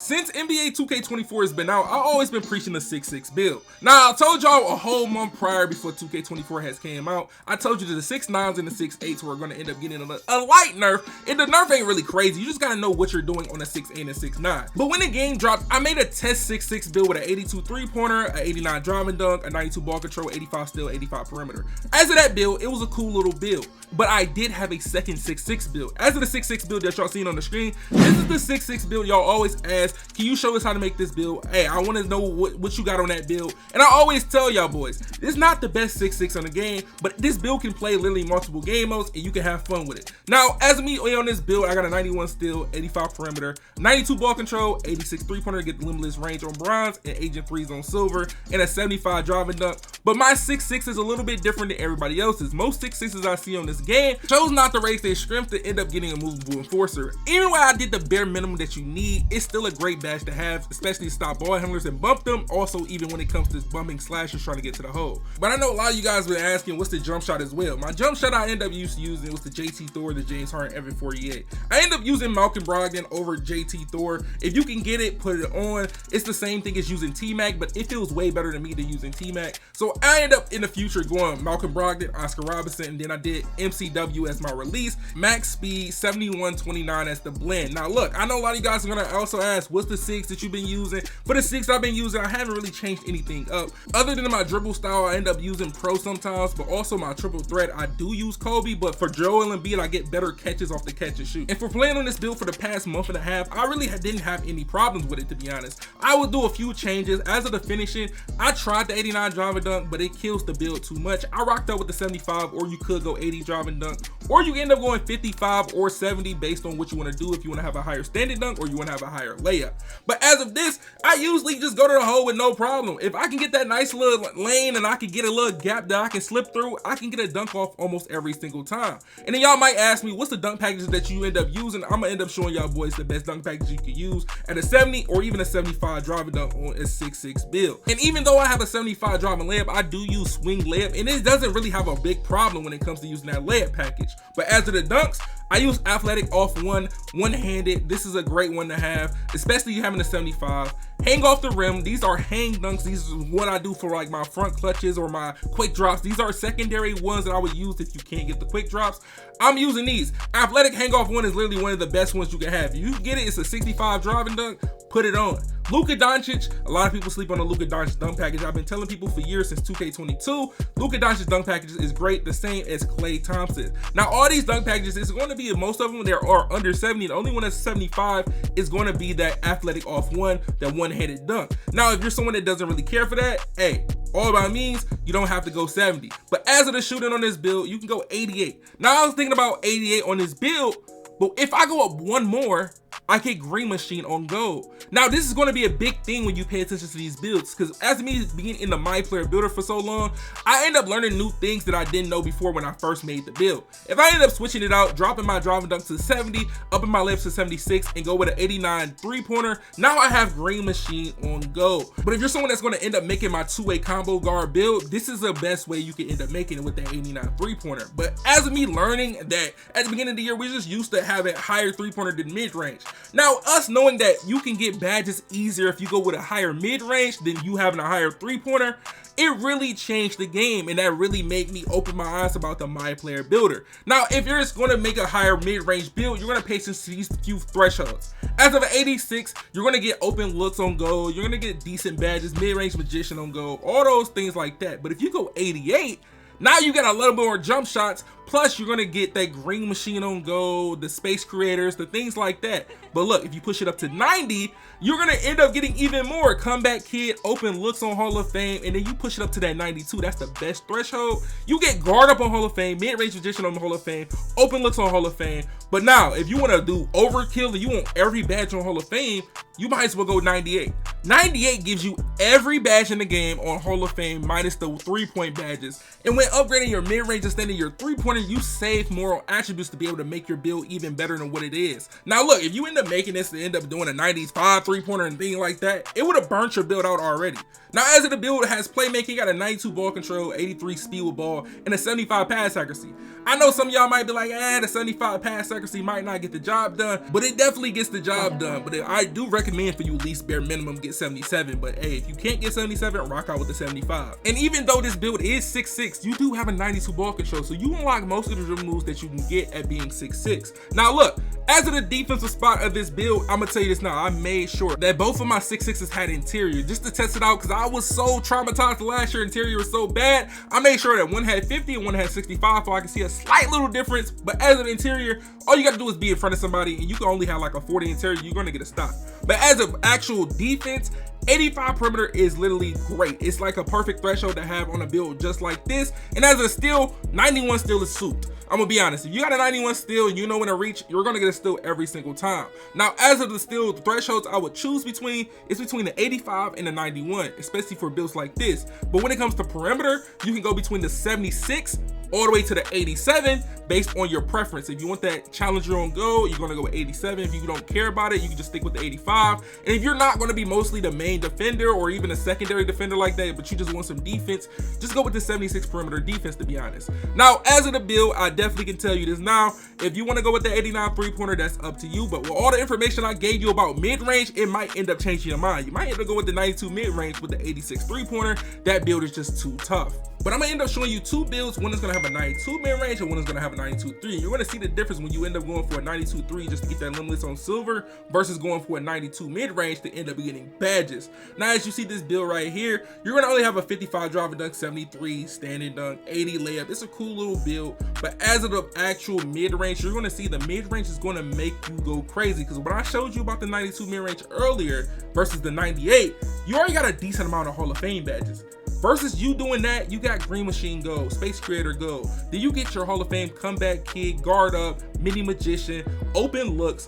Since NBA 2K24 has been out, I've always been preaching the 6'6 build. Now, I told y'all a whole month prior before 2K24 has came out, I told you that the 6'9s and the 6'8s were going to end up getting a light nerf, and the nerf ain't really crazy. You just got to know what you're doing on a 6'8 and 6'9. But when the game dropped, I made a test 6'6 build with an 82 three-pointer, an 89 drive and dunk, a 92 ball control, 85 steal, 85 perimeter. As of that build, it was a cool little build. But I did have a second 6'6 build. As of the 6'6 build that y'all seen on the screen, this is the 6'6 build y'all always ask, can you show us how to make this build? Hey, I want to know what you got on that build. And I always tell y'all boys, it's not the best 6'6 on the game, but this build can play literally multiple game modes and you can have fun with it. Now, as me on this build, I got a 91 steal, 85 perimeter, 92 ball control, 86 three-pointer, get the limitless range on bronze, and Agent Freeze on silver, and a 75 drive and dunk. But my 6'6 is a little bit different than everybody else's. Most 6'6s I see on this game chose not to raise their strength to end up getting a movable enforcer. Even when I did the bare minimum that you need, it's still a great badge to have, especially to stop ball handlers and bump them. Also, even when it comes to bumping slashers trying to get to the hole. But I know a lot of you guys been asking what's the jump shot as well. My jump shot I end up using was the JT Thor, the James Harden Evan 48. I end up using Malcolm Brogdon over JT Thor. If you can get it, put it on. It's the same thing as using T-Mac, but it feels way better to me than using T-Mac. So I end up in the future going Malcolm Brogdon, Oscar Robertson, and then I did MCW as my release, max speed 7129 as the blend. Now look, I know a lot of you guys are gonna also ask what's the 6 that you've been using. For the 6 I've been using, I haven't really changed anything up other than my dribble style. I end up using pro sometimes, but also my triple threat I do use Kobe, but for Joel and Embiid I get better catches off the catch and shoot. And for playing on this build for the past month and a half, I really didn't have any problems with it, to be honest. I would do a few changes. As of the finishing, I tried the 89 drive and dunk, but it kills the build too much. I rocked up with the 75, or you could go 80 drive and dunk, or you end up going 55 or 70 based on what you want to do, if you want to have a higher standing dunk or you want to have a higher layup. But as of this, I usually just go to the hole with no problem. If I can get that nice little lane and I can get a little gap that I can slip through, I can get a dunk off almost every single time. And then y'all might ask me, what's the dunk package that you end up using? I'm gonna end up showing y'all boys the best dunk package you can use at a 70 or even a 75 drive and dunk on a 6'6 build. And even though I have a 75 drive and layup, I do use swing layup, and it doesn't really have a big problem when it comes to using that layup package. But as of the dunks, I use athletic off one-handed. This is a great one to have, especially you having a 75. Hang off the rim. These are hang dunks. These is what I do for like my front clutches or my quick drops. These are secondary ones that I would use if you can't get the quick drops. I'm using these. Athletic hang off one is literally one of the best ones you can have. If you get it, it's a 65 drive and dunk, put it on. Luka Doncic, a lot of people sleep on the Luka Doncic dunk package. I've been telling people for years, since 2K22, Luka Doncic dunk package is great, the same as Klay Thompson. Now all these dunk packages, it's going to be, most of them there are under 70. The only one that's 75 is going to be that athletic off one, that one-handed dunk. Now if you're someone that doesn't really care for that, hey, all by means, you don't have to go 70. But as of the shooting on this build, you can go 88. Now I was thinking about 88 on this build, but if I go up one more, I get Green Machine on gold. Now this is going to be a big thing when you pay attention to these builds, because as me being in the My Player Builder for so long, I end up learning new things that I didn't know before when I first made the build. If I end up switching it out, dropping my drive and dunk to 70, upping my layups to 76, and go with an 89 three-pointer, now I have Green Machine on gold. But if you're someone that's going to end up making my two-way combo guard build, this is the best way you can end up making it with that 89 three-pointer. But as of me learning that at the beginning of the year, we're just used to having higher three-pointer than mid-range. Now, us knowing that you can get badges easier if you go with a higher mid-range than you having a higher three-pointer, it really changed the game, and that really made me open my eyes about the My Player Builder. Now, if you're just going to make a higher mid-range build, you're going to pay attention to these few thresholds. As of an 86, you're going to get open looks on gold, you're going to get decent badges, mid-range magician on gold, all those things like that. But if you go 88, now you got a little more jump shots, plus you're gonna get that Green Machine on gold, the space creators, the things like that. But look, if you push it up to 90, you're gonna end up getting even more comeback kid, open looks on Hall of Fame, and then you push it up to that 92. That's the best threshold. You get guard up on Hall of Fame, mid-range magician on Hall of Fame, open looks on Hall of Fame. But now, if you want to do overkill and you want every badge on Hall of Fame, you might as well go 98. 98 gives you every badge in the game on Hall of Fame minus the 3-point badges. And when upgrading your mid-range, extending your 3-pointer, you save more on attributes to be able to make your build even better than what it is. Now look, if you end up making this to end up doing a 95 3-pointer and thing like that, it would have burnt your build out already. Now as of the build, it has playmaking, got a 92 ball control, 83 speed with ball, and a 75 pass accuracy. I know some of y'all might be like, the 75 pass accuracy might not get the job done, but it definitely gets the job done. But I do recommend for you at least bare minimum get 77, but hey, if you can't get 77, rock out with the 75. And even though this build is 6'6", you do have a 92 ball control, so you unlock most of the dribble moves that you can get at being 6'6". Now look, as of the defensive spot of this build, I'm gonna tell you this now, I made sure that both of my 6'6s had interior just to test it out, because I was so traumatized last year, interior was so bad. I made sure that one had 50 and one had 65 so I can see a slight little difference. But as an interior, all you gotta do is be in front of somebody, and you can only have like a 40 interior, you're gonna get a stop. But as an actual defense, 85 perimeter is literally great. It's like a perfect threshold to have on a build just like this. And as a steal, 91 steal is souped. I'm gonna be honest, if you got a 91 steal and you know when to reach, you're gonna get a steal every single time. Now, as of the steal, the thresholds I would choose between is between the 85 and the 91, especially for builds like this. But when it comes to perimeter, you can go between the 76 all the way to the 87 based on your preference. If you want that challenger on go, you're gonna go with 87. If you don't care about it, you can just stick with the 85. And if you're not gonna be mostly the main defender or even a secondary defender like that, but you just want some defense, just go with the 76 perimeter defense, to be honest. Now, as of the build, I definitely can tell you this now. If you wanna go with the 89 3-pointer, that's up to you. But with all the information I gave you about mid-range, it might end up changing your mind. You might end up going with the 92 mid-range with the 86 3-pointer. That build is just too tough. But I'm gonna end up showing you two builds. One is gonna have a 92 mid-range and one is gonna have a 92 3. You're gonna see the difference when you end up going for a 92 3 just to get that limitless on silver versus going for a 92 mid-range to end up getting badges. Now, as you see this build right here, you're gonna only have a 55 drive and dunk, 73 standing dunk, 80 layup. It's a cool little build. But as of the actual mid-range, you're gonna see the mid-range is gonna make you go crazy, because when I showed you about the 92 mid-range earlier versus the 98, you already got a decent amount of Hall of Fame badges. Versus you doing that, you got Green Machine Go, Space Creator Go. Then you get your Hall of Fame Comeback Kid, Guard Up, Mini Magician, Open Looks,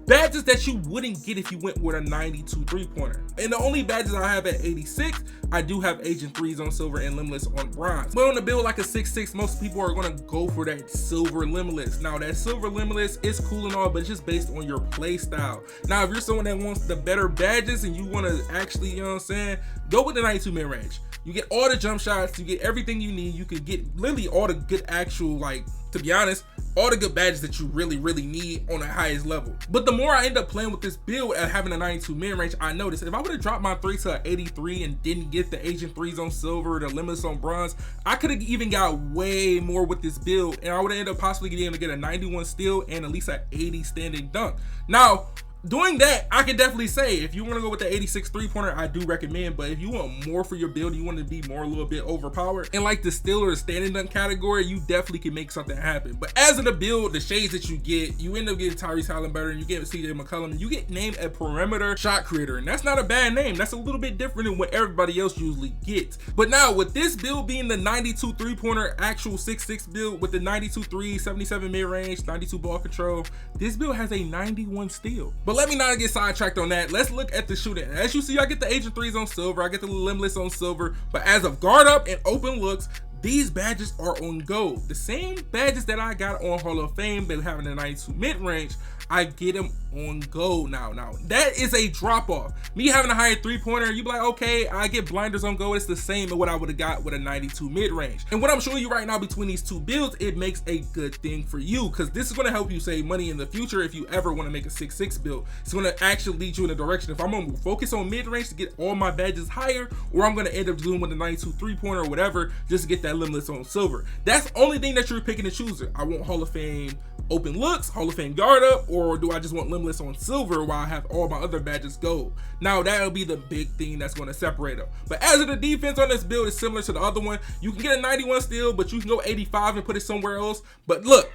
badges that you wouldn't get if you went with a 92 3-pointer. And the only badges I have at 86, I do have Agent 3s on silver and Limitless on bronze. But on a build like a 6'6", most people are gonna go for that silver Limitless. Now that silver Limitless is cool and all, but it's just based on your play style. Now if you're someone that wants the better badges and you wanna actually, you know what I'm saying, go with the 92 mid-range. You get all the jump shots, you get everything you need. You can get literally all the good actual, like, to be honest, all the good badges that you really need on the highest level. But the more I end up playing with this build and having a 92 mid-range, I noticed if I would have dropped my 3 to an 83 and didn't get the Agent 3s on silver, the Limitless on bronze, I could have even got way more with this build, and I would have ended up possibly getting to get a 91 steal and at least an 80 standing dunk. Now, doing that, I can definitely say, if you want to go with the 86 3-pointer, I do recommend. But if you want more for your build, you want to be more a little bit overpowered, and like the steal or the standing dunk category, you definitely can make something happen. But as of the build, the shades that you get, you end up getting Tyrese Halliburton, you get CJ McCollum, and you get named a perimeter shot creator. And that's not a bad name. That's a little bit different than what everybody else usually gets. But now with this build being the 92 3-pointer actual 6'6" build with the 92 3, 77 mid-range, 92 ball control, this build has a 91 steal. But let me not get sidetracked on that. Let's look at the shooting. As you see, I get the Agent 3s on silver, I get the Limitless on silver, but as of Guard Up and Open Looks, these badges are on gold. The same badges that I got on Hall of Fame, but having a 92 mid-range, I get them on gold now. Now, that is a drop-off. Me having a higher 3-pointer, you be like, okay, I get blinders on gold. It's the same as what I would have got with a 92 mid-range. And what I'm showing you right now between these two builds, it makes a good thing for you, because this is going to help you save money in the future if you ever want to make a 6'6" build. It's going to actually lead you in a direction. If I'm going to focus on mid-range to get all my badges higher, or I'm going to end up doing with the 92 3-pointer or whatever, just to get that Limitless on silver. That's the only thing that you're picking and choosing. I want Hall of Fame Open Looks, Hall of Fame Guard Up, or do I just want Limitless on silver while I have all my other badges gold? Now that'll be the big thing that's going to separate them. But as of the defense on this build is similar to the other one. You can get a 91 steal, but you can go 85 and put it somewhere else. But look,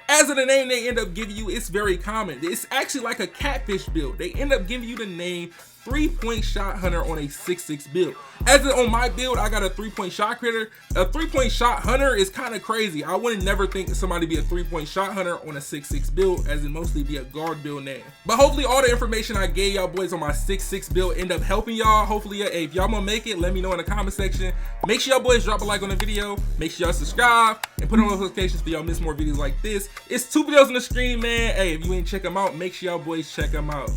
as of the name they end up giving you, it's very common. It's actually like a catfish build. They end up giving you the name 3-point shot hunter on a 6'6 build. As in on my build, I got a 3-point shot critter. A 3-point shot hunter is kind of crazy. I wouldn't never think that somebody be a 3-point shot hunter on a 6'6 build, as in mostly be a guard build name. But hopefully all the information I gave y'all boys on my 6'6 build end up helping y'all. Hopefully, hey, if y'all gonna make it, let me know in the comment section. Make sure y'all boys drop a like on the video. Make sure y'all subscribe and put on notifications for y'all miss more videos like this. It's 2 videos on the screen, man. Hey, if you ain't check them out, make sure y'all boys check them out.